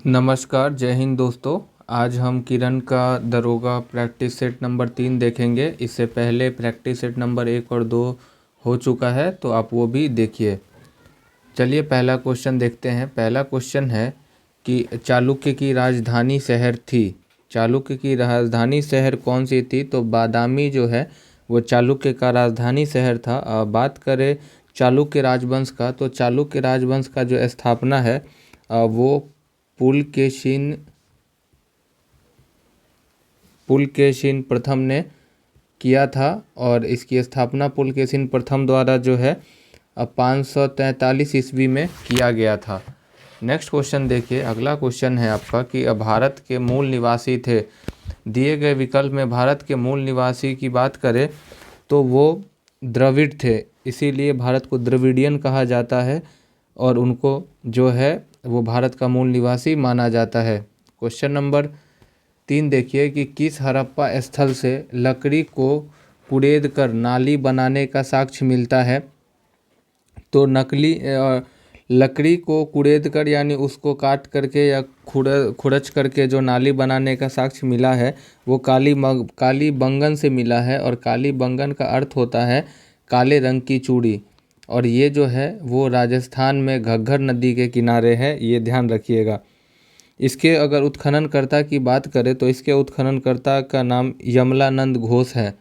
नमस्कार, जय हिंद दोस्तों। आज हम किरण का दरोगा प्रैक्टिस सेट नंबर 3 देखेंगे। इससे पहले प्रैक्टिस सेट नंबर 1 और 2 हो चुका है, तो आप वो भी देखिए। चलिए पहला क्वेश्चन देखते हैं। पहला क्वेश्चन है कि चालुक्य की राजधानी शहर थी। चालुक्य की राजधानी शहर कौन सी थी? तो बादामी जो है वो चालुक्य का राजधानी शहर था। बात करें चालुक्य राजवंश का, तो चालुक्य राजवंश का जो स्थापना है वो पुलकेशिन प्रथम ने किया था, और इसकी स्थापना पुलकेशिन प्रथम द्वारा जो है 543 ईस्वी में किया गया था। नेक्स्ट क्वेश्चन देखिए। अगला क्वेश्चन है आपका कि भारत के मूल निवासी थे। दिए गए विकल्प में भारत के मूल निवासी की बात करें तो वो द्रविड़ थे, इसीलिए भारत को द्रविडियन कहा जाता है और उनको जो है वो भारत का मूल निवासी माना जाता है। क्वेश्चन नंबर 3 देखिए कि किस हड़प्पा स्थल से लकड़ी को कुरेद कर नाली बनाने का साक्ष्य मिलता है? तो लकड़ी को कुरेद कर यानी उसको काट करके या खुरच करके जो नाली बनाने का साक्ष्य मिला है वो कालीबंगन से मिला है, और कालीबंगन का अर्थ होता है काले रंग की चूड़ी, और ये जो है वो राजस्थान में घग्गर नदी के किनारे है, ये ध्यान रखिएगा। इसके अगर उत्खननकर्ता की बात करें तो इसके उत्खननकर्ता का नाम यमलानंद घोष है।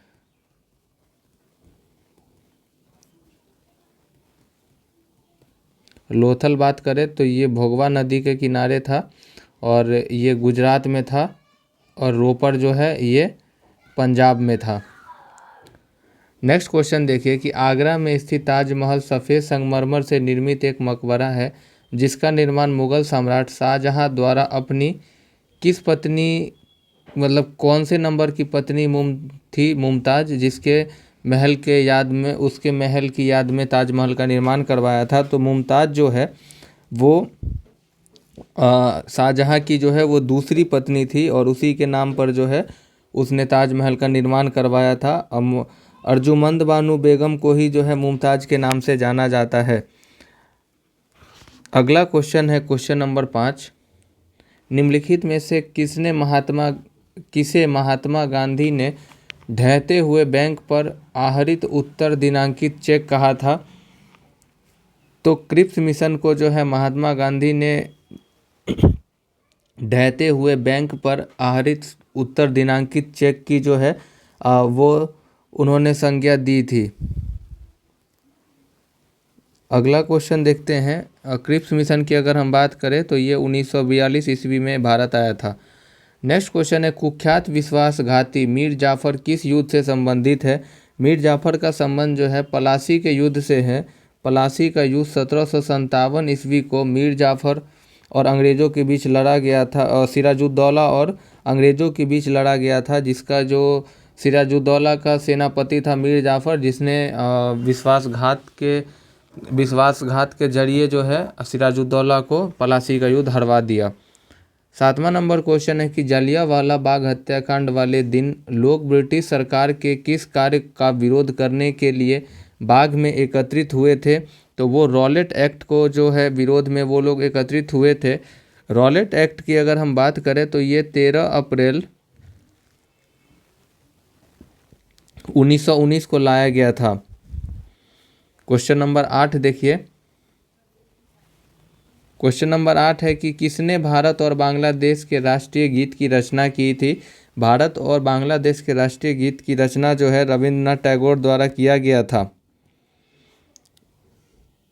लोथल बात करें तो ये भोगवा नदी के किनारे था और ये गुजरात में था, और रोपड़ जो है ये पंजाब में था। नेक्स्ट क्वेश्चन देखिए कि आगरा में स्थित ताजमहल सफ़ेद संगमरमर से निर्मित एक मकबरा है जिसका निर्माण मुगल सम्राट शाहजहां द्वारा अपनी किस पत्नी मतलब कौन से नंबर की पत्नी मुमताज़, जिसके महल के याद में उसके महल की याद में ताजमहल का निर्माण करवाया था। तो मुमताज़ जो है वो शाहजहां की जो है वो दूसरी पत्नी थी, और उसी के नाम पर जो है उसने ताजमहल का निर्माण करवाया था। अर्जुमंद बानो बेगम को ही जो है मुमताज़ के नाम से जाना जाता है। अगला क्वेश्चन है क्वेश्चन नंबर 5। निम्नलिखित में से किसे महात्मा गांधी ने ढहते हुए बैंक पर आहरित उत्तर दिनांकित चेक कहा था? तो क्रिप्स मिशन को जो है महात्मा गांधी ने ढहते हुए बैंक पर आहरित उत्तर दिनांकित चेक की जो है वो उन्होंने संज्ञा दी थी। अगला क्वेश्चन देखते हैं। क्रिप्स मिशन की अगर हम बात करें तो ये 1942 ईस्वी में भारत आया था। नेक्स्ट क्वेश्चन है कुख्यात विश्वासघाती मीर जाफर किस युद्ध से संबंधित है? मीर जाफर का संबंध जो है पलासी के युद्ध से है। पलासी का युद्ध 1757 ईस्वी को मीर जाफर और अंग्रेज़ों के बीच लड़ा गया था, और सिराजुद्दौला और अंग्रेज़ों के बीच लड़ा गया था, जिसका जो सिराजुद्दौला का सेनापति था मीर जाफर, जिसने विश्वासघात के जरिए जो है सिराजुद्दौला को पलासी का युद्ध हरवा दिया। 7वां नंबर क्वेश्चन है कि जलियांवाला बाग हत्याकांड वाले दिन लोग ब्रिटिश सरकार के किस कार्य का विरोध करने के लिए बाग में एकत्रित हुए थे? तो वो रॉलेट एक्ट को जो है विरोध में वो लोग एकत्रित हुए थे। रॉलेट एक्ट की अगर हम बात करें तो ये 13 अप्रैल 1919 को लाया गया था। क्वेश्चन नंबर 8 देखिए। क्वेश्चन नंबर 8 है कि किसने भारत और बांग्लादेश के राष्ट्रीय गीत की रचना की थी? भारत और बांग्लादेश के राष्ट्रीय गीत की रचना जो है रविंद्रनाथ टैगोर द्वारा किया गया था।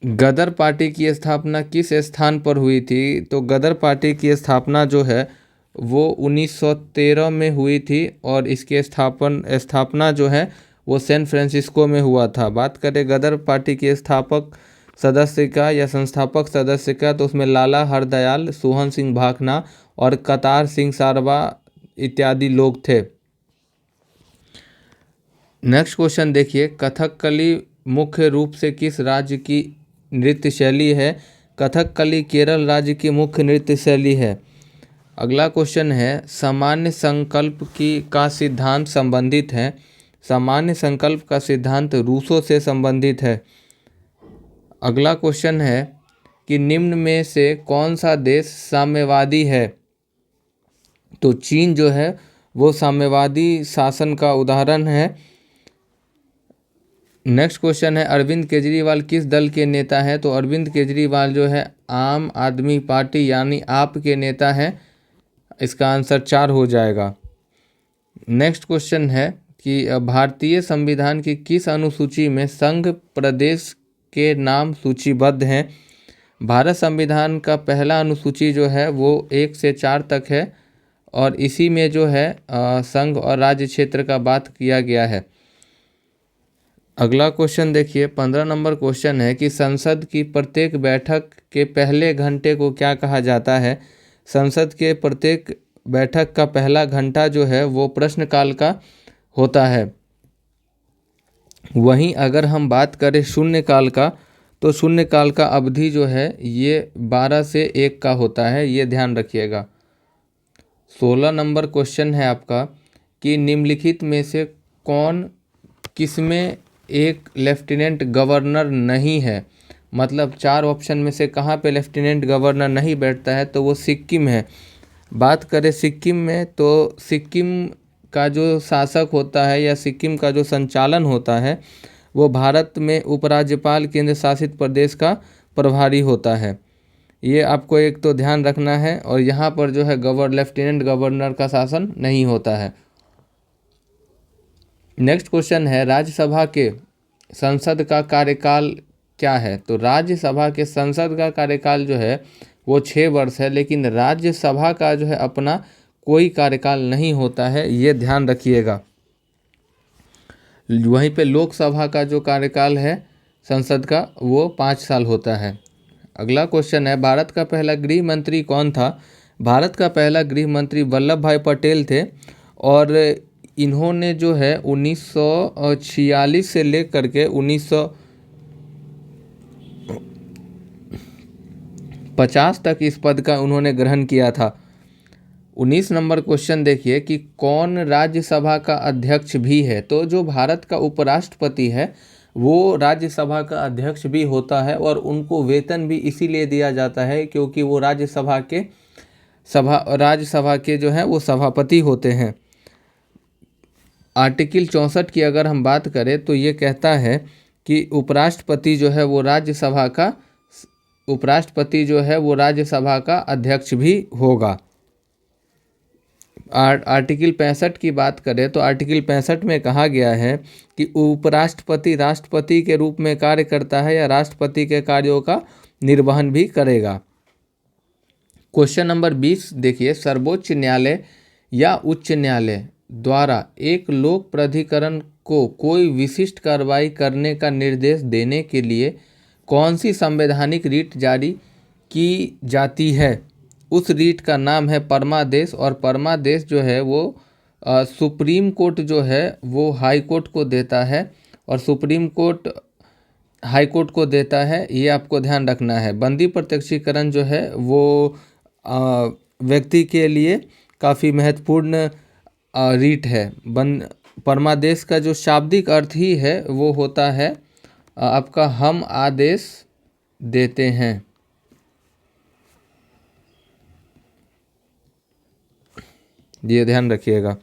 गदर पार्टी की स्थापना किस स्थान पर हुई थी? तो गदर पार्टी की स्थापना जो है वो 1913 में हुई थी, और इसके स्थापना जो है वो सैन फ्रांसिस्को में हुआ था। बात करें गदर पार्टी के स्थापक सदस्य का या संस्थापक सदस्य का, तो उसमें लाला हरदयाल, सोहन सिंह भाखना और कतार सिंह सारवा इत्यादि लोग थे। नेक्स्ट क्वेश्चन देखिए। कथकली मुख्य रूप से किस राज्य की नृत्य शैली है? कथकली केरल राज्य की मुख्य नृत्य शैली है। अगला क्वेश्चन है सामान्य संकल्प का सिद्धांत संबंधित है। सामान्य संकल्प का सिद्धांत रूसो से संबंधित है। अगला क्वेश्चन है कि निम्न में से कौन सा देश साम्यवादी है। तो चीन जो है वो साम्यवादी शासन का उदाहरण है। नेक्स्ट क्वेश्चन है, अरविंद केजरीवाल किस दल के नेता हैं। तो अरविंद केजरीवाल जो है आम आदमी पार्टी यानी आप के नेता हैं। इसका आंसर 4 हो जाएगा। नेक्स्ट क्वेश्चन है कि भारतीय संविधान की किस अनुसूची में संघ प्रदेश के नाम सूचीबद्ध हैं। भारत संविधान का पहला अनुसूची जो है वो 1 से 4 तक है और इसी में जो है संघ और राज्य क्षेत्र का बात किया गया है। अगला क्वेश्चन देखिए, 15 नंबर क्वेश्चन है कि संसद की प्रत्येक बैठक के पहले घंटे को क्या कहा जाता है। संसद के प्रत्येक बैठक का पहला घंटा जो है वो प्रश्नकाल का होता है। वहीं अगर हम बात करें शून्यकाल का, तो शून्यकाल का अवधि जो है ये 12 से 1 का होता है, ये ध्यान रखिएगा। 16 नंबर क्वेश्चन है आपका कि निम्नलिखित में से कौन किसमें एक लेफ्टिनेंट गवर्नर नहीं है। मतलब 4 ऑप्शन में से कहाँ पे लेफ्टिनेंट गवर्नर नहीं बैठता है, तो वो सिक्किम है। बात करें सिक्किम में, तो सिक्किम का जो शासक होता है या सिक्किम का जो संचालन होता है वो भारत में उपराज्यपाल केंद्र शासित प्रदेश का प्रभारी होता है। ये आपको एक तो ध्यान रखना है। और यहाँ पर जो है लेफ्टिनेंट गवर्नर का शासन नहीं होता है। नेक्स्ट क्वेश्चन है, राज्यसभा के संसद का कार्यकाल क्या है। तो राज्यसभा के संसद का कार्यकाल जो है वो 6 वर्ष है, लेकिन राज्यसभा का जो है अपना कोई कार्यकाल नहीं होता है, ये ध्यान रखिएगा। वहीं पे लोकसभा का जो कार्यकाल है संसद का वो 5 साल होता है। अगला क्वेश्चन है, भारत का पहला गृह मंत्री कौन था। भारत का पहला गृह मंत्री वल्लभ भाई पटेल थे और इन्होंने जो है 1946 से लेकर के 1950 तक इस पद का उन्होंने ग्रहण किया था। 19 नंबर क्वेश्चन देखिए कि कौन राज्यसभा का अध्यक्ष भी है। तो जो भारत का उपराष्ट्रपति है वो राज्यसभा का अध्यक्ष भी होता है और उनको वेतन भी इसीलिए दिया जाता है क्योंकि वो राज्यसभा के जो है वो सभापति होते हैं। आर्टिकल 64 की अगर हम बात करें तो ये कहता है कि उपराष्ट्रपति जो है वो राज्यसभा का अध्यक्ष भी होगा। आर्टिकल 65 की बात करें तो आर्टिकल 65 में कहा गया है कि उपराष्ट्रपति राष्ट्रपति के रूप में कार्य करता है या राष्ट्रपति के कार्यों का निर्वहन भी करेगा। क्वेश्चन नंबर 20 देखिए, सर्वोच्च न्यायालय या उच्च न्यायालय द्वारा एक लोक प्राधिकरण को कोई विशिष्ट कार्रवाई करने का निर्देश देने के लिए कौन सी संवैधानिक रीट जारी की जाती है। उस रीट का नाम है परमादेश और परमादेश जो है वो सुप्रीम कोर्ट जो है वो हाई कोर्ट को देता है और सुप्रीम कोर्ट हाई कोर्ट को देता है, ये आपको ध्यान रखना है। बंदी प्रत्यक्षीकरण जो है वो व्यक्ति के लिए काफ़ी महत्वपूर्ण रीट है। परमादेश का जो शाब्दिक अर्थ ही है वो होता है आपका हम आदेश देते हैं। ये ध्यान रखिएगा।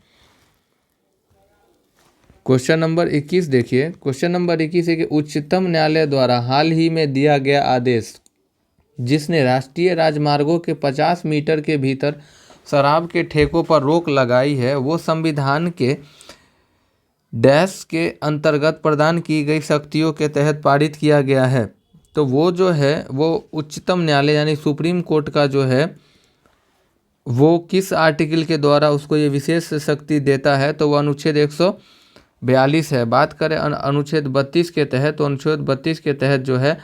क्वेश्चन नंबर 21 देखिए, क्वेश्चन नंबर 21 है कि उच्चतम न्यायालय द्वारा हाल ही में दिया गया आदेश जिसने राष्ट्रीय राजमार्गों के 50 मीटर के भीतर शराब के ठेकों पर रोक लगाई है वो संविधान के डैश के अंतर्गत प्रदान की गई शक्तियों के तहत पारित किया गया है। तो वो जो है वो उच्चतम न्यायालय यानी सुप्रीम कोर्ट का जो है वो किस आर्टिकल के द्वारा उसको ये विशेष शक्ति देता है। तो वो अनुच्छेद 142 है। बात करें अनुच्छेद 32 के तहत, तो अनुच्छेद 32 के तहत जो है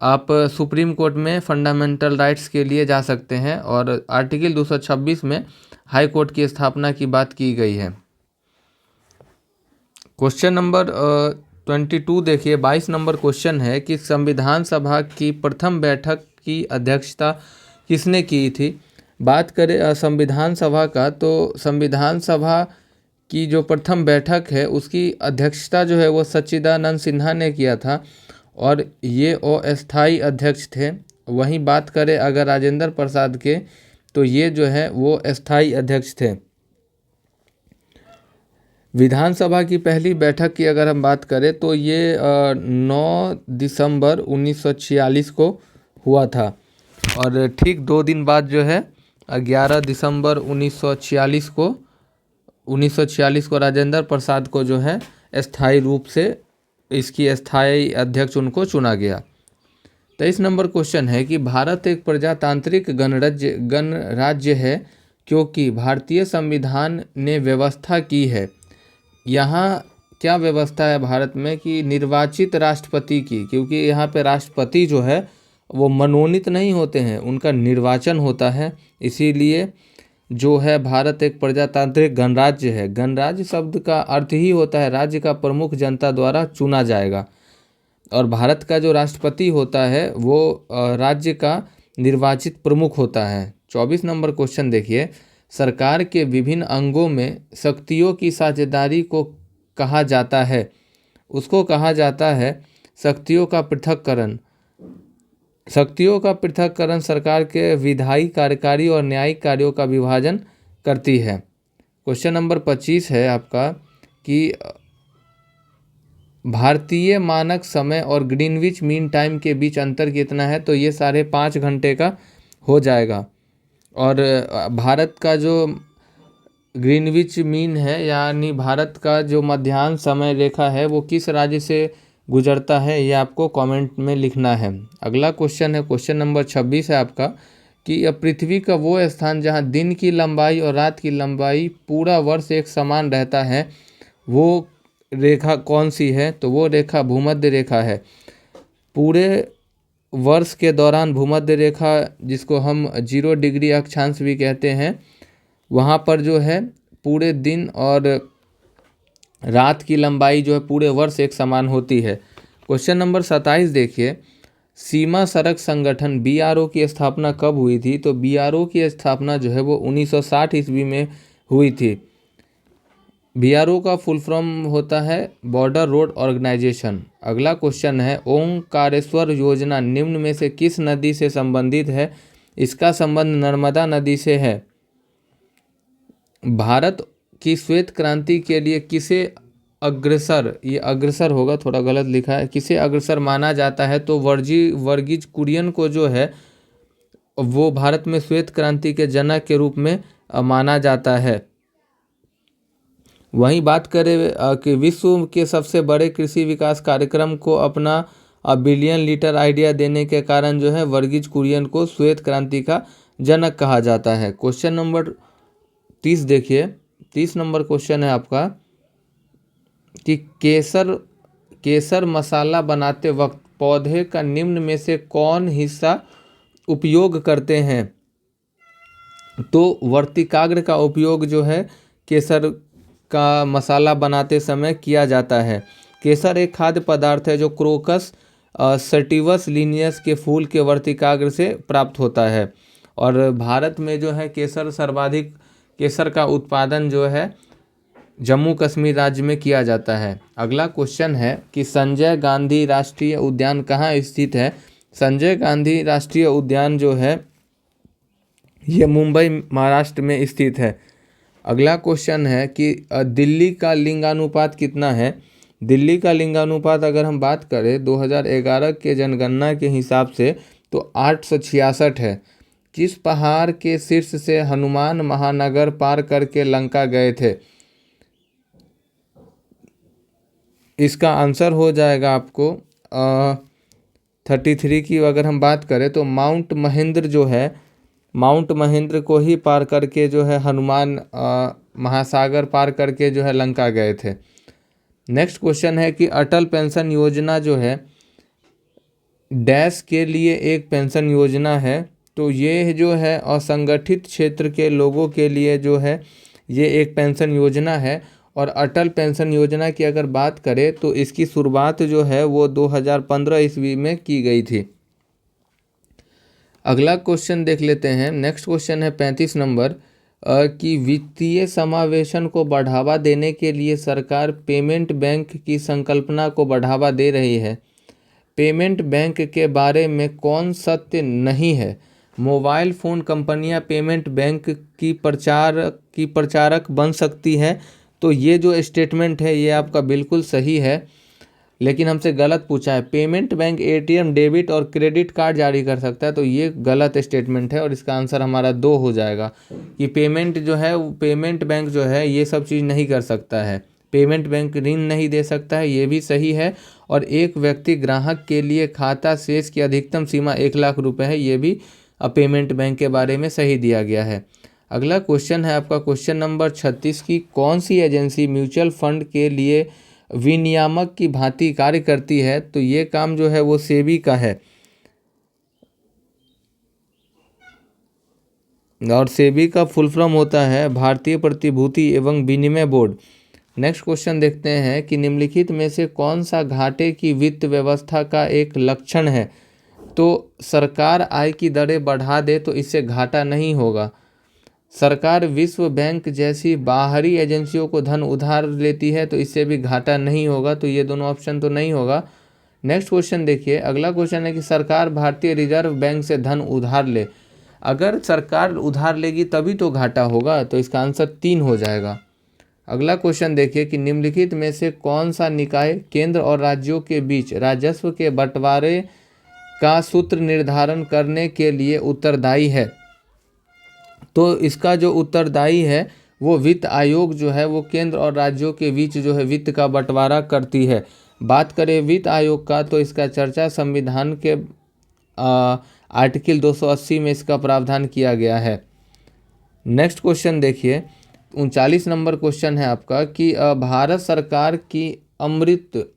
आप सुप्रीम कोर्ट में फंडामेंटल राइट्स के लिए जा सकते हैं और आर्टिकल 226 में हाई कोर्ट की स्थापना की बात की गई है। क्वेश्चन नंबर 22 देखिए, 22 नंबर क्वेश्चन है कि संविधान सभा की प्रथम बैठक की अध्यक्षता किसने की थी। बात करें संविधान सभा का, तो संविधान सभा की जो प्रथम बैठक है उसकी अध्यक्षता जो है वो सच्चिदानंद सिन्हा ने किया था और ये अस्थाई अध्यक्ष थे। वहीं बात करें अगर राजेंद्र प्रसाद के, तो ये जो है वो अस्थाई अध्यक्ष थे। विधानसभा की पहली बैठक की अगर हम बात करें तो ये 9 दिसंबर 1946 को हुआ था, और ठीक 2 दिन बाद जो है 11 दिसंबर 1946 को राजेंद्र प्रसाद को जो है अस्थाई रूप से इसकी अस्थाई अध्यक्ष उनको चुना गया। 23 नंबर क्वेश्चन है कि भारत एक प्रजातांत्रिक गणराज्य है क्योंकि भारतीय संविधान ने व्यवस्था की है। यहाँ क्या व्यवस्था है भारत में कि निर्वाचित राष्ट्रपति की, क्योंकि यहाँ पे राष्ट्रपति जो है वो मनोनीत नहीं होते हैं, उनका निर्वाचन होता है, इसीलिए जो है भारत एक प्रजातांत्रिक गणराज्य है। गणराज्य शब्द का अर्थ ही होता है राज्य का प्रमुख जनता द्वारा चुना जाएगा, और भारत का जो राष्ट्रपति होता है वो राज्य का निर्वाचित प्रमुख होता है। 24 नंबर क्वेश्चन देखिए, सरकार के विभिन्न अंगों में शक्तियों की साझेदारी को कहा जाता है, उसको कहा जाता है शक्तियों का पृथक्करण। शक्तियों का पृथक्करण सरकार के विधायी, कार्यकारी और न्यायिक कार्यों का विभाजन करती है। क्वेश्चन नंबर 25 है आपका कि भारतीय मानक समय और ग्रीनविच मीन टाइम के बीच अंतर कितना है, तो ये 5.5 घंटे का हो जाएगा। और भारत का जो ग्रीनविच मीन है यानी भारत का जो मध्याह्न समय रेखा है वो किस राज्य से गुजरता है, ये आपको कमेंट में लिखना है। अगला क्वेश्चन है क्वेश्चन नंबर 26 है आपका कि पृथ्वी का वो स्थान जहाँ दिन की लंबाई और रात की लंबाई पूरा वर्ष एक समान रहता है वो रेखा कौन सी है, तो वो रेखा भूमध्य रेखा है। पूरे वर्ष के दौरान भूमध्य रेखा, जिसको हम 0 डिग्री अक्षांश भी कहते हैं, वहाँ पर जो है पूरे दिन और रात की लंबाई जो है पूरे वर्ष एक समान होती है। क्वेश्चन नंबर 27 देखिए, सीमा सड़क संगठन BRO की स्थापना कब हुई थी, तो BRO की स्थापना जो है वो 1960 ईस्वी में हुई थी। BRO का फुल फॉर्म होता है बॉर्डर रोड ऑर्गेनाइजेशन। अगला क्वेश्चन है, ओंकारेश्वर योजना निम्न में से किस नदी से संबंधित है, इसका संबंध नर्मदा नदी से है। भारत की श्वेत क्रांति के लिए किसे अग्रसर, ये अग्रसर होगा, थोड़ा गलत लिखा है, किसे अग्रसर माना जाता है, तो वर्गीज कुरियन को जो है वो भारत में श्वेत क्रांति के जनक के रूप में माना जाता है। वहीं बात करें कि विश्व के सबसे बड़े कृषि विकास कार्यक्रम को अपना बिलियन लीटर आइडिया देने के कारण जो है वर्गीज कुरियन को श्वेत क्रांति का जनक कहा जाता है। क्वेश्चन नंबर 30 देखिए, 30 नंबर क्वेश्चन है आपका कि केसर मसाला बनाते वक्त पौधे का निम्न में से कौन हिस्सा उपयोग करते हैं, तो वर्तिकाग्र का उपयोग जो है केसर का मसाला बनाते समय किया जाता है। केसर एक खाद्य पदार्थ है जो क्रोकस सटिवस लिनियस के फूल के वर्तिकाग्र से प्राप्त होता है, और भारत में जो है सर्वाधिक केसर का उत्पादन जो है जम्मू कश्मीर राज्य में किया जाता है। अगला क्वेश्चन है कि संजय गांधी राष्ट्रीय उद्यान कहाँ स्थित है। संजय गांधी राष्ट्रीय उद्यान जो है ये मुंबई महाराष्ट्र में स्थित है। अगला क्वेश्चन है कि दिल्ली का लिंगानुपात कितना है। दिल्ली का लिंगानुपात अगर हम बात करें 2011 के जनगणना के हिसाब से तो 866 है। किस पहाड़ के शीर्ष से हनुमान महानगर पार करके लंका गए थे, इसका आंसर हो जाएगा आपको 33 की अगर हम बात करें तो माउंट महेंद्र जो है, माउंट महेंद्र को ही पार करके जो है हनुमान महासागर पार करके जो है लंका गए थे। नेक्स्ट क्वेश्चन है कि अटल पेंशन योजना जो है डैश के लिए एक पेंशन योजना है, तो ये जो है असंगठित क्षेत्र के लोगों के लिए जो है ये एक पेंशन योजना है। और अटल पेंशन योजना की अगर बात करें तो इसकी शुरुआत जो है वो 2015 ईस्वी में की गई थी। अगला क्वेश्चन देख लेते हैं। नेक्स्ट क्वेश्चन है 35 नंबर कि वित्तीय समावेशन को बढ़ावा देने के लिए सरकार पेमेंट बैंक की संकल्पना को बढ़ावा दे रही है। पेमेंट बैंक के बारे में कौन सत्य नहीं है? मोबाइल फ़ोन कंपनियां पेमेंट बैंक की प्रचारक बन सकती है। तो ये जो स्टेटमेंट है ये आपका बिल्कुल सही है, लेकिन हमसे गलत पूछा है। पेमेंट बैंक एटीएम, डेबिट और क्रेडिट कार्ड जारी कर सकता है, तो ये गलत स्टेटमेंट है और इसका आंसर हमारा 2 हो जाएगा कि पेमेंट बैंक जो है ये सब चीज़ नहीं कर सकता है। पेमेंट बैंक ऋण नहीं दे सकता है, ये भी सही है। और एक व्यक्ति ग्राहक के लिए खाता शेष की अधिकतम सीमा 1 लाख रुपए है, ये भी पेमेंट बैंक के बारे में सही दिया गया है। अगला क्वेश्चन है आपका क्वेश्चन नंबर 36 की कौन सी एजेंसी म्यूचुअल फंड के लिए विनियामक की भांति कार्य करती है? तो ये काम जो है वो सेबी का है और सेबी का फुल फॉर्म होता है भारतीय प्रतिभूति एवं विनिमय बोर्ड। नेक्स्ट क्वेश्चन देखते हैं कि निम्नलिखित में से कौन सा घाटे की वित्त व्यवस्था का एक लक्षण है? तो सरकार आय की दरें बढ़ा दे तो इससे घाटा नहीं होगा। सरकार विश्व बैंक जैसी बाहरी एजेंसियों को धन उधार लेती है तो इससे भी घाटा नहीं होगा, तो ये दोनों ऑप्शन तो नहीं होगा। नेक्स्ट क्वेश्चन देखिए, अगला क्वेश्चन है कि सरकार भारतीय रिजर्व बैंक से धन उधार ले। अगर सरकार उधार लेगी तभी तो घाटा होगा, तो इसका आंसर 3 हो जाएगा। अगला क्वेश्चन देखिए कि निम्नलिखित में से कौन सा निकाय केंद्र और राज्यों के बीच राजस्व के बंटवारे का सूत्र निर्धारण करने के लिए उत्तरदायी है? तो इसका जो उत्तरदायी है वो वित्त आयोग जो है वो केंद्र और राज्यों के बीच जो है वित्त का बंटवारा करती है। बात करें वित्त आयोग का तो इसका चर्चा संविधान के आर्टिकल 280 में इसका प्रावधान किया गया है। नेक्स्ट क्वेश्चन देखिए, 39 नंबर क्वेश्चन है आपका कि भारत सरकार की अमृत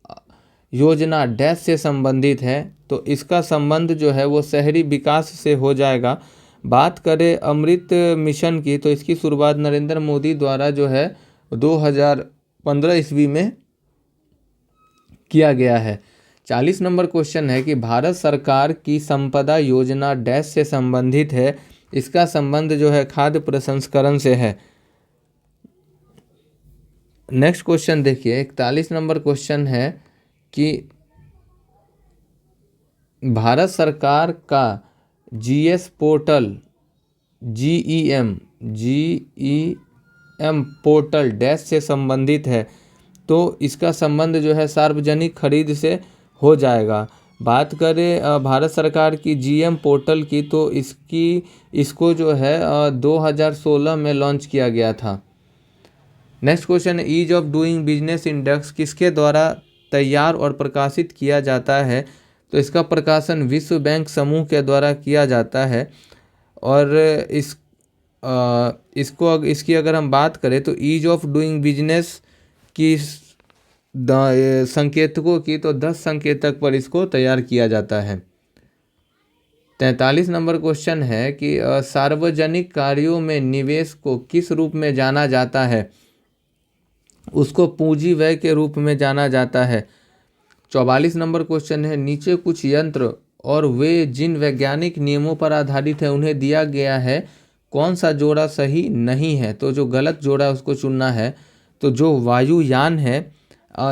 योजना डैश से संबंधित है। तो इसका संबंध जो है वो शहरी विकास से हो जाएगा। बात करें अमृत मिशन की तो इसकी शुरुआत नरेंद्र मोदी द्वारा जो है 2015 ईस्वी में किया गया है। 40 नंबर क्वेश्चन है कि भारत सरकार की संपदा योजना डैश से संबंधित है। इसका संबंध जो है खाद्य प्रसंस्करण से है। नेक्स्ट क्वेश्चन देखिए, 41 नंबर क्वेश्चन है कि भारत सरकार का GS portal GEM portal dash से संबंधित है। तो इसका संबंध जो है सार्वजनिक खरीद से हो जाएगा। बात करें भारत सरकार की जीएम पोर्टल की तो इसको जो है 2016 में लॉन्च किया गया था। Next question, ease of doing business index किसके द्वारा तैयार और प्रकाशित किया जाता है? तो इसका प्रकाशन विश्व बैंक समूह के द्वारा किया जाता है। और इसकी अगर हम बात करें तो ईज ऑफ डूइंग बिजनेस की संकेतकों की तो 10 संकेतक पर इसको तैयार किया जाता है। 43 नंबर क्वेश्चन है कि सार्वजनिक कार्यों में निवेश को किस रूप में जाना जाता है? उसको पूंजी व्यय के रूप में जाना जाता है। 44 नंबर क्वेश्चन है, नीचे कुछ यंत्र और वे जिन वैज्ञानिक नियमों पर आधारित है उन्हें दिया गया है, कौन सा जोड़ा सही नहीं है? तो जो गलत जोड़ा है उसको चुनना है। तो जो वायुयान है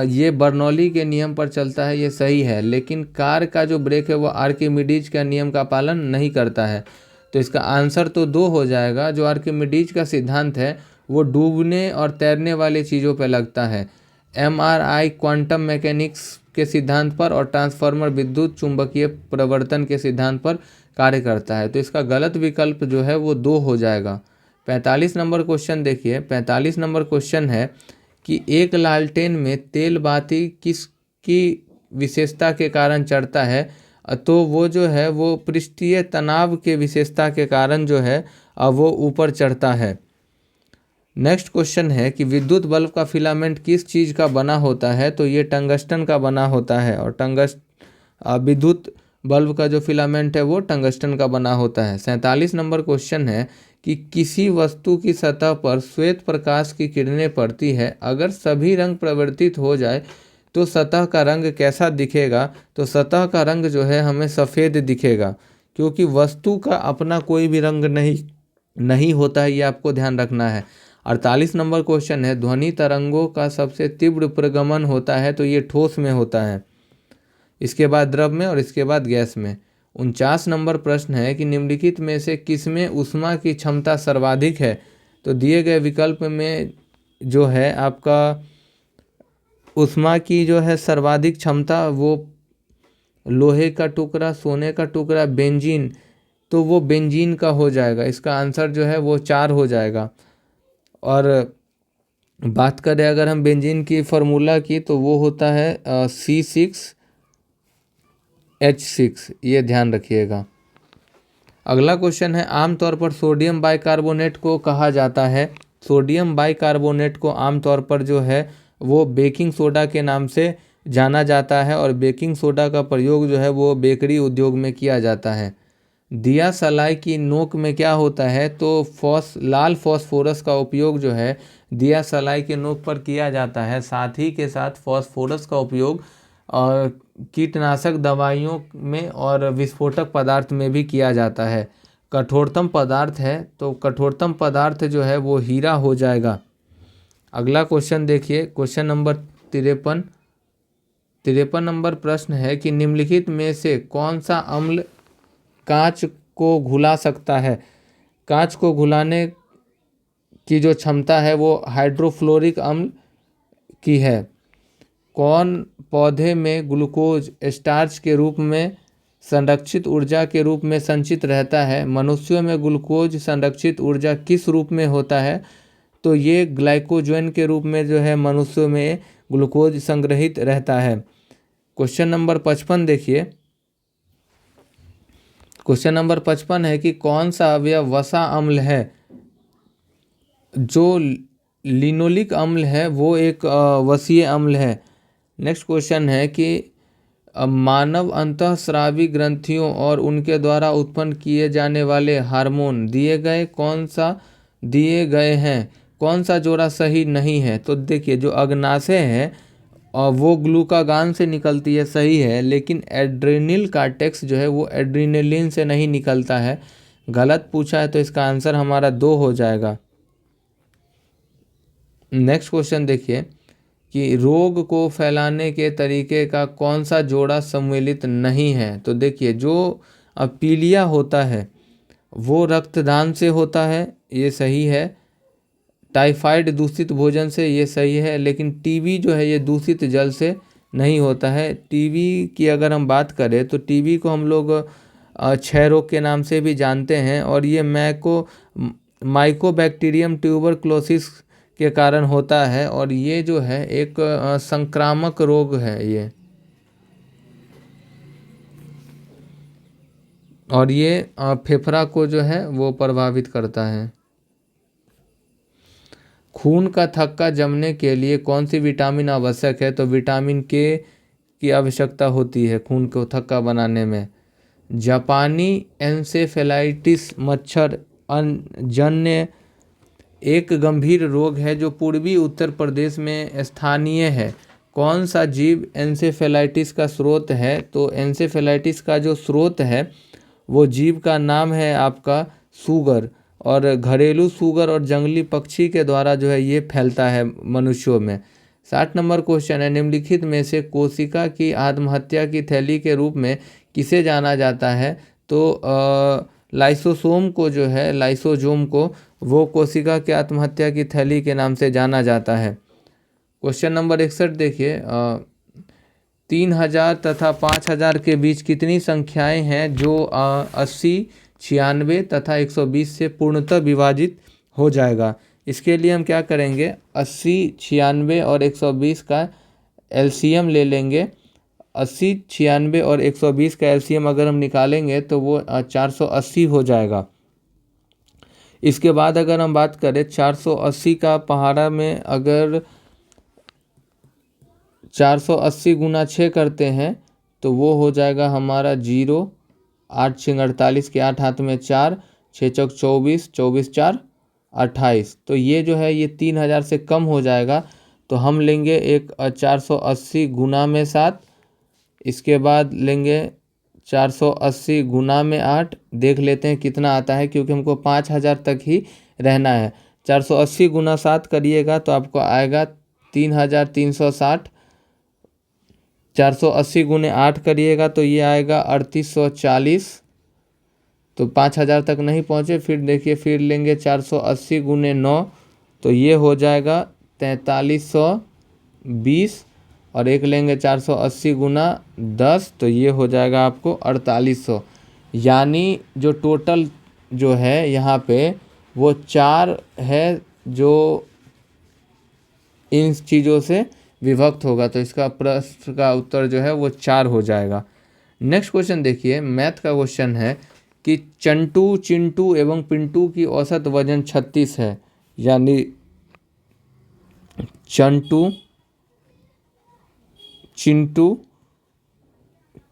ये बर्नौली के नियम पर चलता है, ये सही है। लेकिन कार का जो ब्रेक है वो आर्किमिडीज का नियम का पालन नहीं करता है, तो इसका आंसर तो 2 हो जाएगा। जो आर्किमिडीज का सिद्धांत है वो डूबने और तैरने वाली चीज़ों पर लगता है। एमआरआई क्वांटम मैकेनिक्स के सिद्धांत पर और ट्रांसफार्मर विद्युत चुंबकीय प्रवर्तन के सिद्धांत पर कार्य करता है। तो इसका गलत विकल्प जो है वो 2 हो जाएगा। 45 नंबर क्वेश्चन देखिए, 45 नंबर क्वेश्चन है कि एक लालटेन में तेल बाती किसकी विशेषता के कारण चढ़ता है? तो वो जो है वो पृष्ठीय तनाव के विशेषता के कारण जो है वो ऊपर चढ़ता है। नेक्स्ट क्वेश्चन है कि विद्युत बल्ब का फिलामेंट किस चीज़ का बना होता है? तो ये टंगस्टन का बना होता है और विद्युत बल्ब का जो फिलामेंट है वो टंगस्टन का बना होता है। 47 नंबर क्वेश्चन है कि किसी वस्तु की सतह पर श्वेत प्रकाश की किरणें पड़ती है, अगर सभी रंग परिवर्तित हो जाए तो सतह का रंग कैसा दिखेगा? तो सतह का रंग जो है हमें सफ़ेद दिखेगा, क्योंकि वस्तु का अपना कोई भी रंग नहीं होता है, ये आपको ध्यान रखना है। 48 नंबर क्वेश्चन है, ध्वनि तरंगों का सबसे तीव्र प्रगमन होता है, तो ये ठोस में होता है। इसके बाद द्रव में और इसके बाद गैस में। 49 नंबर प्रश्न है कि निम्नलिखित में से किसमें ऊष्मा की क्षमता सर्वाधिक है। तो दिए गए विकल्प में जो है आपका ऊष्मा की जो है सर्वाधिक क्षमता वो लोहे का टुकड़ा, सोने का टुकड़ा, बेंजीन, तो वो बेंजीन का हो जाएगा। इसका आंसर जो है वो 4 हो जाएगा। और बात करें अगर हम बेंजीन की फार्मूला की तो वो होता है C6H6, ये ध्यान रखिएगा। अगला क्वेश्चन है आमतौर पर सोडियम बाइकार्बोनेट को कहा जाता है। सोडियम बाइकार्बोनेट को आमतौर पर जो है वो बेकिंग सोडा के नाम से जाना जाता है और बेकिंग सोडा का प्रयोग जो है वो बेकरी उद्योग में किया जाता है। दिया सलाई की नोक में क्या होता है, तो लाल फास्फोरस का उपयोग जो है दिया सलाई के नोक पर किया जाता है। साथ ही के साथ फास्फोरस का उपयोग कीटनाशक दवाइयों में और विस्फोटक पदार्थ में भी किया जाता है। कठोरतम पदार्थ है तो कठोरतम पदार्थ जो है वो हीरा हो जाएगा। अगला क्वेश्चन देखिए, क्वेश्चन नंबर 53 नंबर प्रश्न है कि निम्नलिखित में से कौन सा अम्ल कांच को घुला सकता है। कांच को घुलाने की जो क्षमता है वो हाइड्रोफ्लोरिक अम्ल की है। कौन पौधे में ग्लूकोज स्टार्च के रूप में संरक्षित ऊर्जा के रूप में संचित रहता है। मनुष्यों में ग्लूकोज संरक्षित ऊर्जा किस रूप में होता है, तो ये ग्लाइकोजन के रूप में जो है मनुष्यों में ग्लूकोज संग्रहित रहता है। क्वेश्चन नंबर 55 देखिए, क्वेश्चन नंबर 55 है कि कौन सा अवयव वसा अम्ल है। जो लिनोलिक अम्ल है वो एक वसीय अम्ल है। नेक्स्ट क्वेश्चन है कि मानव अंतःस्रावी ग्रंथियों और उनके द्वारा उत्पन्न किए जाने वाले हार्मोन दिए गए हैं, कौन सा जोड़ा सही नहीं है। तो देखिए जो अग्नाशय है और वो ग्लूकागान से निकलती है, सही है, लेकिन एड्रेनिल कार्टेक्स जो है वो एड्रीनलिन से नहीं निकलता है। गलत पूछा है तो इसका आंसर हमारा 2 हो जाएगा। नेक्स्ट क्वेश्चन देखिए कि रोग को फैलाने के तरीके का कौन सा जोड़ा सम्मिलित नहीं है। तो देखिए जो पीलिया होता है वो रक्तदान से होता है, ये सही है। टाइफाइड दूषित भोजन से, ये सही है, लेकिन टीबी जो है ये दूषित जल से नहीं होता है। टीबी की अगर हम बात करें तो टीबी को हम लोग क्षय रोग के नाम से भी जानते हैं और ये माइकोबैक्टीरियम ट्यूबरक्लोसिस के कारण होता है और ये जो है एक संक्रामक रोग है ये, और ये फेफड़ा को जो है वो प्रभावित करता है। खून का थक्का जमने के लिए कौन सी विटामिन आवश्यक है, तो विटामिन के की आवश्यकता होती है खून को थक्का बनाने में। जापानी एन्सेफेलाइटिस मच्छर जन्य एक गंभीर रोग है जो पूर्वी उत्तर प्रदेश में स्थानीय है। कौन सा जीव एन्सेफेलाइटिस का स्रोत है, तो एन्सेफेलाइटिस का जो स्रोत है वो जीव का नाम है आपका सूगर, और घरेलू सूगर और जंगली पक्षी के द्वारा जो है ये फैलता है मनुष्यों में। 60 नंबर क्वेश्चन है निम्नलिखित में से कोशिका की आत्महत्या की थैली के रूप में किसे जाना जाता है, तो लाइसोसोम को जो है, लाइसोजोम को, वो कोशिका की आत्महत्या की थैली के नाम से जाना जाता है। क्वेश्चन नंबर 61 देखिए, 3000 तथा 5000 के बीच कितनी संख्याएं हैं जो 80, 96 तथा 120 से पूर्णतः विभाजित हो जाएगा। इसके लिए हम क्या करेंगे, 80, 96 और 120 का एलसीएम ले लेंगे। 80, 96 और 120 का एलसीएम अगर हम निकालेंगे तो वो 480 हो जाएगा। इसके बाद अगर हम बात करें 480 का पहाड़ा में अगर 480 गुना 6 करते हैं तो वो हो जाएगा हमारा 0, 8 6 48 के 8 हाथ में 4, 6 चौक 24, 24 4 28। तो ये जो है ये 3000 से कम हो जाएगा, तो हम लेंगे एक 480 गुना में 7, इसके बाद लेंगे 480 गुना में 8, देख लेते हैं कितना आता है क्योंकि हमको 5000 तक ही रहना है। 480 गुना 7 करिएगा तो आपको आएगा 3360, 480 गुने 8 करिएगा तो ये आएगा 3840। तो 5000 तक नहीं पहुँचे, फिर देखिए फिर लेंगे 480 गुने 9 तो ये हो जाएगा 4320, और एक लेंगे 480 गुना 10 तो ये हो जाएगा आपको 4800। यानी जो टोटल जो है यहाँ पे वो 4 है जो इन चीज़ों से विभक्त होगा, तो इसका प्रश्न का उत्तर जो है वो 4 हो जाएगा। नेक्स्ट क्वेश्चन देखिए, मैथ का क्वेश्चन है कि चंटू, चिंटू एवं पिंटू की औसत वजन 36 है। यानी चंटू, चिंटू,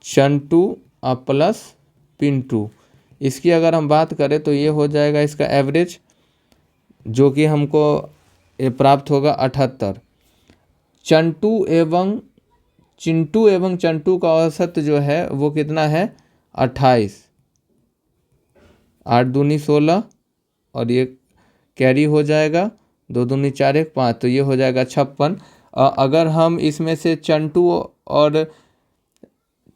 चंटू प्लस पिंटू, इसकी अगर हम बात करें तो ये हो जाएगा इसका एवरेज, जो कि हमको ये प्राप्त होगा 78। चिंटू एवं चंटू का औसत जो है वो कितना है 28, 8 दूनी 16 और ये कैरी हो जाएगा, 2 दूनी 4 1 5 तो ये हो जाएगा 56। अगर हम इसमें से चंटू और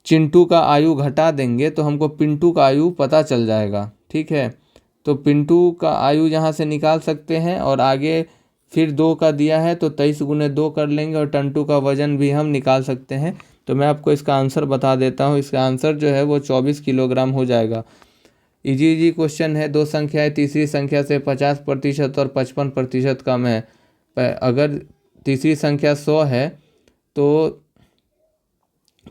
चिंटू का आयु घटा देंगे तो हमको पिंटू का आयु पता चल जाएगा। ठीक है, तो पिंटू का आयु यहाँ से निकाल सकते हैं, और आगे फिर 2 का दिया है तो 23 गुने 2 कर लेंगे, और टंटू का वजन भी हम निकाल सकते हैं। तो मैं आपको इसका आंसर बता देता हूँ, इसका आंसर जो है वो 24 किलोग्राम हो जाएगा। इजी क्वेश्चन है, 2 संख्याएं तीसरी संख्या से 50% और 55% कम है। अगर तीसरी संख्या 100 है तो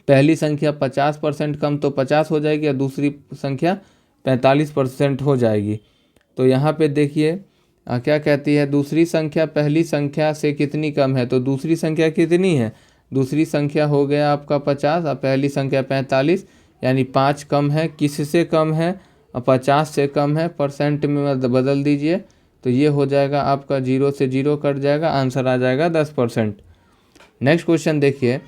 पहली संख्या 50% कम तो 50 हो जाएगी, और दूसरी संख्या 45% हो जाएगी। तो यहाँ पे देखिए क्या कहती है, दूसरी संख्या पहली संख्या से कितनी कम है, तो दूसरी संख्या कितनी है, दूसरी संख्या हो गया आपका 50 और पहली संख्या 45, यानी 5 कम है। किससे कम है, 50 से कम है, परसेंट में बदल दीजिए तो ये हो जाएगा आपका 0 से 0 कट जाएगा, आंसर आ जाएगा 10%। नेक्स्ट क्वेश्चन देखिए,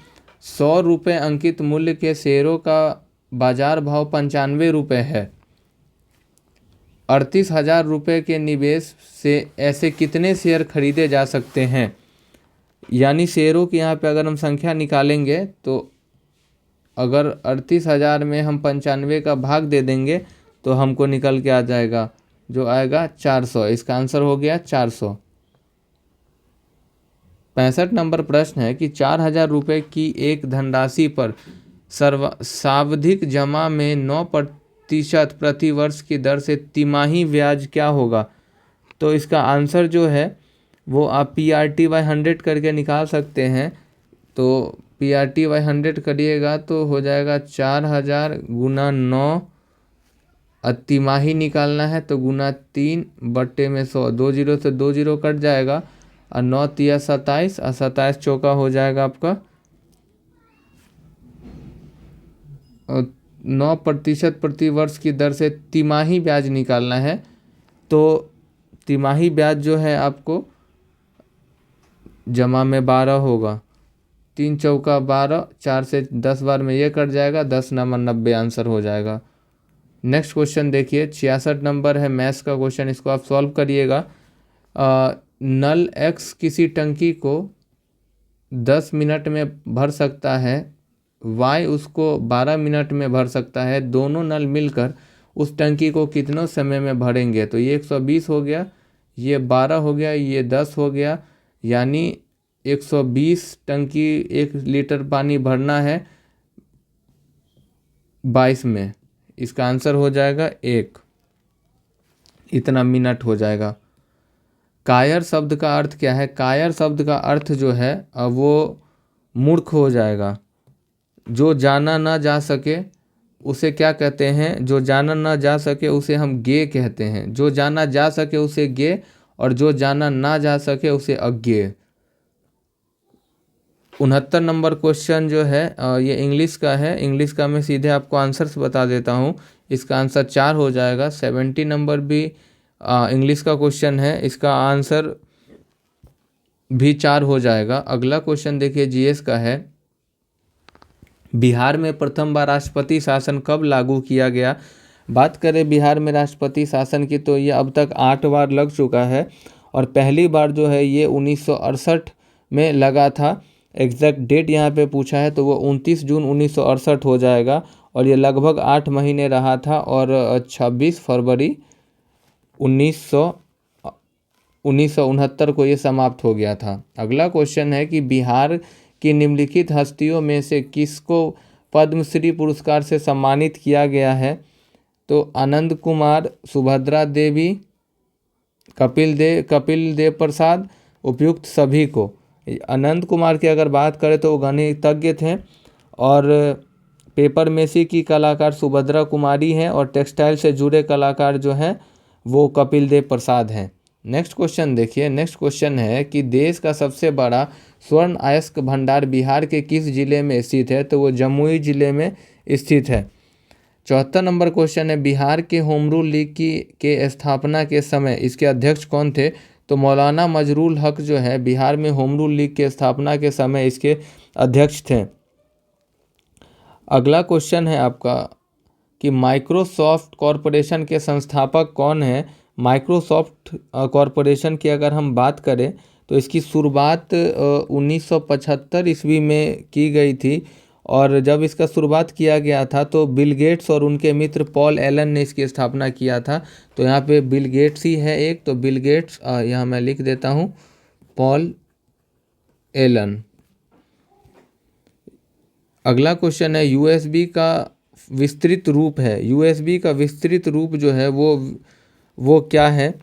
100 रुपये अंकित मूल्य के शेयरों का बाजार भाव 95 रुपये है। 38,000 रुपये के निवेश से ऐसे कितने शेयर खरीदे जा सकते हैं। यानी शेयरों की यहाँ पे अगर हम संख्या निकालेंगे तो अगर 38,000 में हम 95 का भाग दे देंगे तो हमको निकल के आ जाएगा, जो आएगा 400। इसका आंसर हो गया 400। 65 नंबर प्रश्न है कि 4,000 रुपये की एक धनराशि पर सावधिक जमा में 9% प्रति वर्ष की दर से तिमाही ब्याज क्या होगा। तो इसका आंसर जो है वो आप PRT/100 करके निकाल सकते हैं। तो PRT/100 करिएगा तो हो जाएगा 4,000 गुना 9, तिमाही निकालना है तो गुना 3 बट्टे में 100, 2 जीरो से 2 जीरो कट जाएगा, और 9 तिया 27 और 27 चौका हो जाएगा आपका 9% प्रति वर्ष की दर से तिमाही ब्याज निकालना है। तो तिमाही ब्याज जो है आपको जमा में 12 होगा, 3 चौका 12, 4 से 10 बार में ये कट जाएगा, 10 9 90 आंसर हो जाएगा। नेक्स्ट क्वेश्चन देखिए, 66 नंबर है मैथ्स का क्वेश्चन, इसको आप सॉल्व करिएगा। नल X किसी टंकी को 10 मिनट में भर सकता है, Y उसको 12 मिनट में भर सकता है, दोनों नल मिलकर उस टंकी को कितने समय में भरेंगे। तो ये 120 हो गया, ये 12 हो गया, ये 10 हो गया, यानी 120 टंकी 1 लीटर पानी भरना है 22 में। इसका आंसर हो जाएगा 1, इतना मिनट हो जाएगा। कायर शब्द का अर्थ क्या है। कायर शब्द का अर्थ जो है वो मूर्ख हो जाएगा। जो जाना ना जा सके उसे क्या कहते हैं, जो जाना ना जा सके उसे हम गे कहते हैं। जो जाना जा सके उसे गे, और जो जाना ना जा सके उसे अज्ञेय। 69 नंबर क्वेश्चन जो है ये इंग्लिश का है। इंग्लिश का मैं सीधे आपको आंसर्स बता देता हूँ, इसका आंसर 4 हो जाएगा। 70 नंबर भी इंग्लिश का क्वेश्चन है, इसका आंसर भी 4 हो जाएगा। अगला क्वेश्चन देखिए जीएस का है, बिहार में प्रथम बार राष्ट्रपति शासन कब लागू किया गया। बात करें बिहार में राष्ट्रपति शासन की तो ये अब तक 8 बार लग चुका है, और पहली बार जो है ये 1968 में लगा था। एग्जैक्ट डेट यहाँ पे पूछा है तो वो 29 जून 1968 हो जाएगा, और ये लगभग 8 महीने रहा था, और 26 फरवरी 1969 को ये समाप्त हो गया था। अगला क्वेश्चन है कि बिहार की निम्नलिखित हस्तियों में से किसको पद्मश्री पुरस्कार से सम्मानित किया गया है? तो आनंद कुमार, सुभद्रा देवी, कपिल देव प्रसाद, उपयुक्त सभी को। अनंत कुमार की अगर बात करें तो वो गणितज्ञ थे, और पेपर मेसी की कलाकार सुभद्रा कुमारी हैं, और टेक्सटाइल से जुड़े कलाकार जो हैं वो कपिल देव प्रसाद हैं। नेक्स्ट क्वेश्चन देखिए। नेक्स्ट क्वेश्चन है कि देश का सबसे बड़ा स्वर्ण अयस्क भंडार बिहार के किस जिले में स्थित है? तो वो जमुई जिले में स्थित है। 74 नंबर क्वेश्चन है, बिहार के होम रूल लीग के स्थापना के समय इसके अध्यक्ष कौन थे? तो मौलाना मजरूल हक जो है बिहार में होम रूल लीग के स्थापना के समय इसके अध्यक्ष थे। अगला क्वेश्चन है आपका कि माइक्रोसॉफ्ट कॉरपोरेशन के संस्थापक कौन है? माइक्रोसॉफ्ट कॉरपोरेशन की अगर हम बात करें तो इसकी शुरुआत 1975 ईस्वी में की गई थी, और जब इसका शुरुआत किया गया था तो बिल गेट्स और उनके मित्र पॉल एलन ने इसकी स्थापना किया था। तो यहाँ पे बिल गेट्स ही है एक, तो बिल गेट्स यहाँ मैं लिख देता हूँ, पॉल एलन। अगला क्वेश्चन है, यूएसबी का विस्तृत रूप है। यूएसबी का विस्तृत रूप जो है वो क्या है?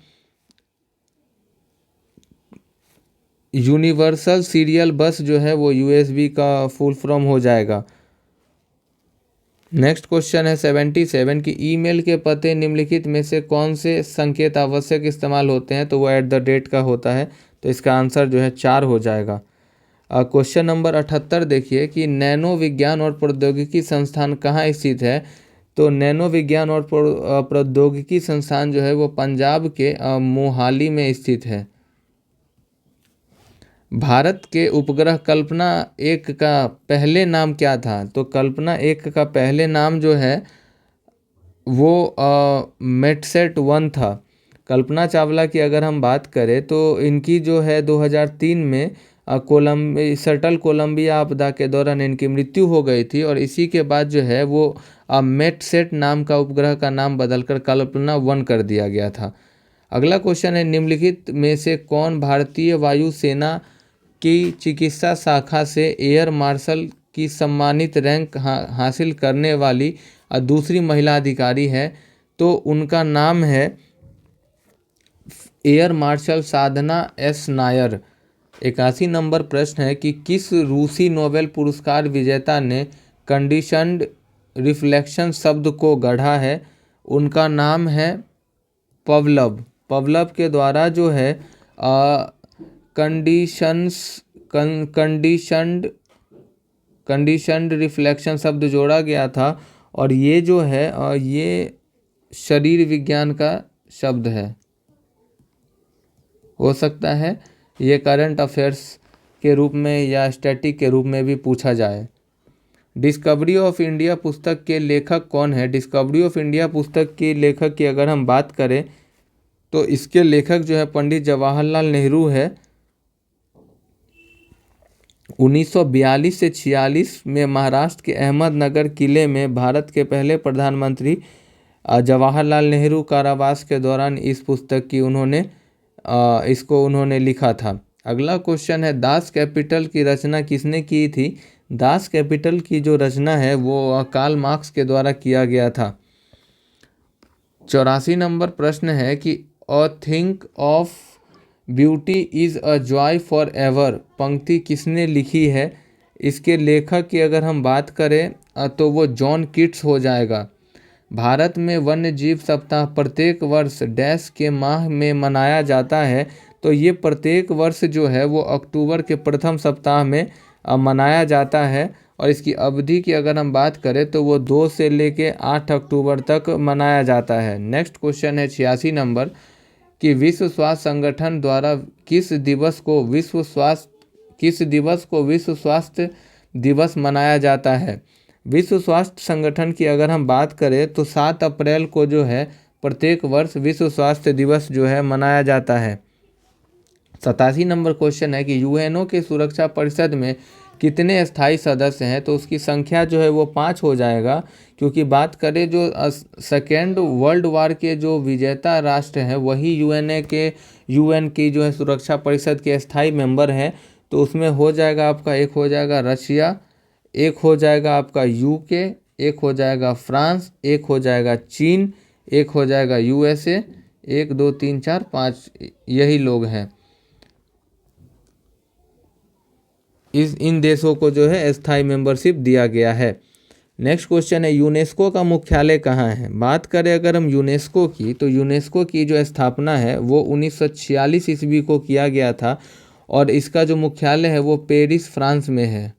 यूनिवर्सल सीरियल बस जो है वो यूएसबी का फुल फॉर्म हो जाएगा। नेक्स्ट क्वेश्चन है 77 की ईमेल के पते निम्नलिखित में से कौन से संकेत आवश्यक इस्तेमाल होते हैं? तो वो @ का होता है, तो इसका आंसर जो है 4 हो जाएगा। क्वेश्चन नंबर 78 देखिए कि नैनो विज्ञान और प्रौद्योगिकी संस्थान कहाँ स्थित है? तो नैनो विज्ञान और प्रौद्योगिकी संस्थान जो है वो पंजाब के मोहाली में स्थित है। भारत के उपग्रह कल्पना 1 का पहले नाम क्या था? तो कल्पना 1 का पहले नाम जो है वो मेटसेट 1 था। कल्पना चावला की अगर हम बात करें तो इनकी जो है 2003 में शटल कोलंबिया आपदा के दौरान इनकी मृत्यु हो गई थी, और इसी के बाद जो है वो मेटसेट नाम का उपग्रह का नाम बदलकर कल्पना 1 कर दिया गया था। अगला क्वेश्चन है, निम्नलिखित में से कौन भारतीय वायुसेना की चिकित्सा शाखा से एयर मार्शल की सम्मानित रैंक हासिल करने वाली दूसरी महिला अधिकारी है? तो उनका नाम है एयर मार्शल साधना एस नायर। 81 नंबर प्रश्न है कि किस रूसी नोबेल पुरस्कार विजेता ने कंडीशन्ड रिफ्लेक्शन शब्द को गढ़ा है? उनका नाम है पवलव। पवलव के द्वारा जो है कंडीशन्ड रिफ्लेक्शन शब्द जोड़ा गया था, और ये जो है ये शरीर विज्ञान का शब्द है। हो सकता है ये करंट अफेयर्स के रूप में या स्टैटिक के रूप में भी पूछा जाए। डिस्कवरी ऑफ इंडिया पुस्तक के लेखक कौन है? डिस्कवरी ऑफ इंडिया पुस्तक के लेखक की अगर हम बात करें तो इसके लेखक जो है पंडित जवाहरलाल नेहरू है। 1942 से 46 में महाराष्ट्र के अहमदनगर किले में भारत के पहले प्रधानमंत्री जवाहरलाल नेहरू कारावास के दौरान इस पुस्तक की उन्होंने लिखा था। अगला क्वेश्चन है, दास कैपिटल की रचना किसने की थी? दास कैपिटल की जो रचना है वो कार्ल मार्क्स के द्वारा किया गया था। 84 नंबर प्रश्न है कि a thing of beauty is a joy forever पंक्ति किसने लिखी है? इसके लेखक की अगर हम बात करें तो वो जॉन कीट्स हो जाएगा। भारत में वन्य जीव सप्ताह प्रत्येक वर्ष डैश के माह में मनाया जाता है? तो ये प्रत्येक वर्ष जो है वो अक्टूबर के प्रथम सप्ताह में मनाया जाता है, और इसकी अवधि की अगर हम बात करें तो वो 2 से लेके 8 अक्टूबर तक मनाया जाता है। नेक्स्ट क्वेश्चन है 86 नंबर कि विश्व स्वास्थ्य संगठन द्वारा किस दिवस को विश्व स्वास्थ्य दिवस मनाया जाता है? विश्व स्वास्थ्य संगठन की अगर हम बात करें तो 7 अप्रैल को जो है प्रत्येक वर्ष विश्व स्वास्थ्य दिवस जो है मनाया जाता है। 87 नंबर क्वेश्चन है कि यूएनओ के सुरक्षा परिषद में कितने स्थायी सदस्य हैं, तो उसकी संख्या जो है वो 5 हो जाएगा, क्योंकि बात करें जो सेकेंड वर्ल्ड वार के जो विजेता राष्ट्र हैं वही यूएन की जो है सुरक्षा परिषद के स्थायी मेंबर हैं। तो उसमें हो जाएगा आपका, एक हो जाएगा रशिया, एक हो जाएगा आपका यूके, एक हो जाएगा फ्रांस, एक हो जाएगा चीन, एक हो जाएगा यूएसए, 1 2 3 4 5 यही लोग हैं। इन देशों को जो है स्थायी मेंबरशिप दिया गया है। नेक्स्ट क्वेश्चन है यूनेस्को का मुख्यालय कहाँ है। बात करें अगर हम यूनेस्को की, तो यूनेस्को की जो स्थापना है वो 1946 ईस्वी को किया गया था और इसका जो मुख्यालय है वो पेरिस फ्रांस में है।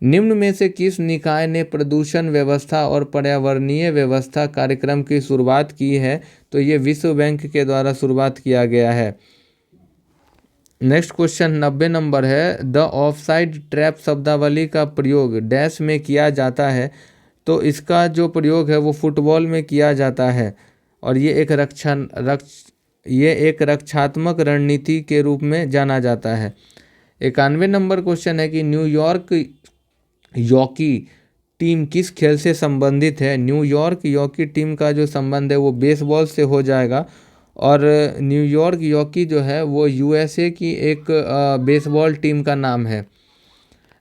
निम्न में से किस निकाय ने प्रदूषण व्यवस्था और पर्यावरणीय व्यवस्था कार्यक्रम की शुरुआत की है, तो ये विश्व बैंक के द्वारा शुरुआत किया गया है। नेक्स्ट क्वेश्चन 90 नंबर है, द ऑफसाइड ट्रैप शब्दावली का प्रयोग डैश में किया जाता है, तो इसका जो प्रयोग है वो फुटबॉल में किया जाता है और ये एक रक्षात्मक रणनीति के रूप में जाना जाता है। 91 नंबर क्वेश्चन है कि न्यूयॉर्क यॉकी टीम किस खेल से संबंधित है। न्यूयॉर्क यॉकी टीम का जो संबंध है वो बेसबॉल से हो जाएगा और न्यूयॉर्क यॉकी जो है वो यूएसए की एक बेसबॉल टीम का नाम है।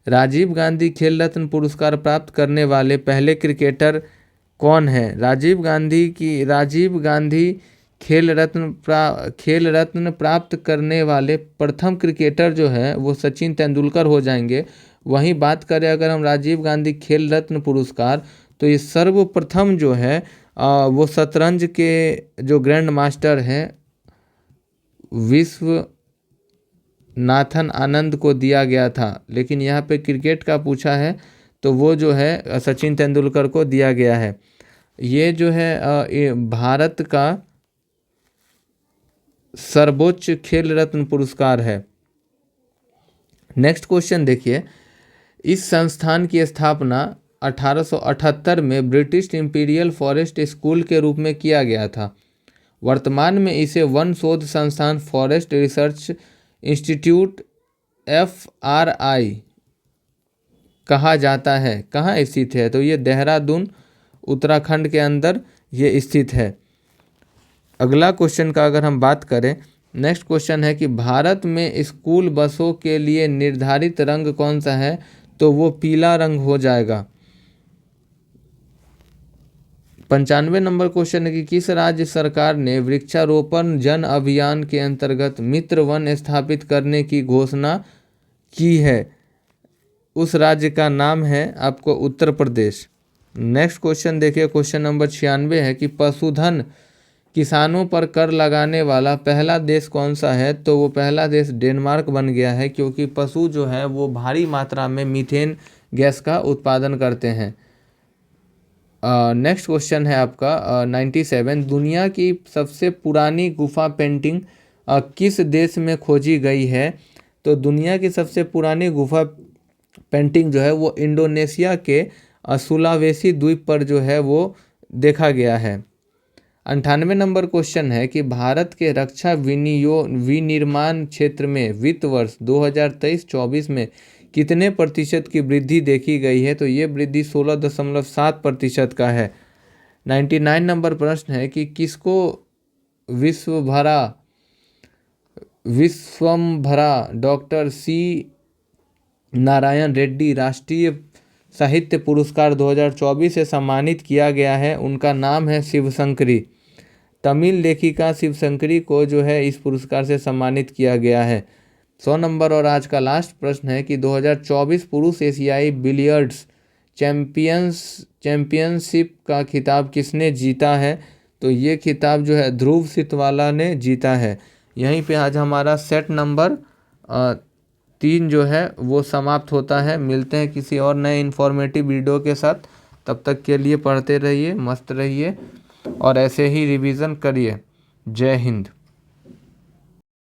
राजीव गांधी खेल रत्न पुरस्कार प्राप्त करने वाले पहले क्रिकेटर कौन है। राजीव गांधी खेल रत्न प्राप्त करने वाले प्रथम क्रिकेटर जो है वो सचिन तेंदुलकर हो जाएंगे। वहीं बात करें अगर हम राजीव गांधी खेल रत्न पुरस्कार, तो ये सर्वप्रथम जो है वो शतरंज के जो ग्रैंड मास्टर हैं विश्वनाथन आनंद को दिया गया था, लेकिन यहाँ पे क्रिकेट का पूछा है तो वो जो है सचिन तेंदुलकर को दिया गया है। ये जो है भारत का सर्वोच्च खेल रत्न पुरस्कार है। नेक्स्ट क्वेश्चन देखिए, इस संस्थान की स्थापना 1878 में ब्रिटिश इंपीरियल फॉरेस्ट स्कूल के रूप में किया गया था। वर्तमान में इसे वन शोध संस्थान फॉरेस्ट रिसर्च इंस्टीट्यूट FRI कहा जाता है। कहाँ स्थित है, तो ये देहरादून उत्तराखंड के अंदर ये स्थित है। अगला क्वेश्चन का अगर हम बात करें, नेक्स्ट क्वेश्चन है कि भारत में स्कूल बसों के लिए निर्धारित रंग कौन सा है, तो वो पीला रंग हो जाएगा। 95 नंबर क्वेश्चन है कि किस राज्य सरकार ने वृक्षारोपण जन अभियान के अंतर्गत मित्र वन स्थापित करने की घोषणा की है। उस राज्य का नाम है आपको उत्तर प्रदेश। नेक्स्ट क्वेश्चन देखिए, क्वेश्चन नंबर 96 है कि पशुधन किसानों पर कर लगाने वाला पहला देश कौन सा है, तो वो पहला देश डेनमार्क बन गया है, क्योंकि पशु जो है वो भारी मात्रा में मीथेन गैस का उत्पादन करते हैं। नेक्स्ट क्वेश्चन है आपका 97, दुनिया की सबसे पुरानी गुफा पेंटिंग किस देश में खोजी गई है, तो दुनिया की सबसे पुरानी गुफा पेंटिंग जो है वो इंडोनेशिया के सुलावेसी द्वीप पर जो है वो देखा गया है। 98 नंबर क्वेश्चन है कि भारत के रक्षा विनिर्माण क्षेत्र में वित्त वर्ष 2023-24 में कितने प्रतिशत की वृद्धि देखी गई है, तो ये वृद्धि 16.7% का है। 99 नंबर प्रश्न है कि किसको विश्वम्भरा डॉक्टर C नारायण रेड्डी राष्ट्रीय साहित्य पुरस्कार 2024 से सम्मानित किया गया है। उनका नाम है शिवशंकरी। तमिल लेखिका शिवशंकरी को जो है इस पुरस्कार से सम्मानित किया गया है। 100 नंबर और आज का लास्ट प्रश्न है कि 2024 पुरुष एशियाई बिलियर्ड्स चैंपियनशिप का खिताब किसने जीता है, तो ये खिताब जो है ध्रुव सितवाला ने जीता है। यहीं पे आज हमारा सेट नंबर 3 जो है वो समाप्त होता है। मिलते हैं किसी और नए इन्फॉर्मेटिव वीडियो के साथ, तब तक के लिए पढ़ते रहिए, मस्त रहिए और ऐसे ही रिवीजन करिए। जय हिंद।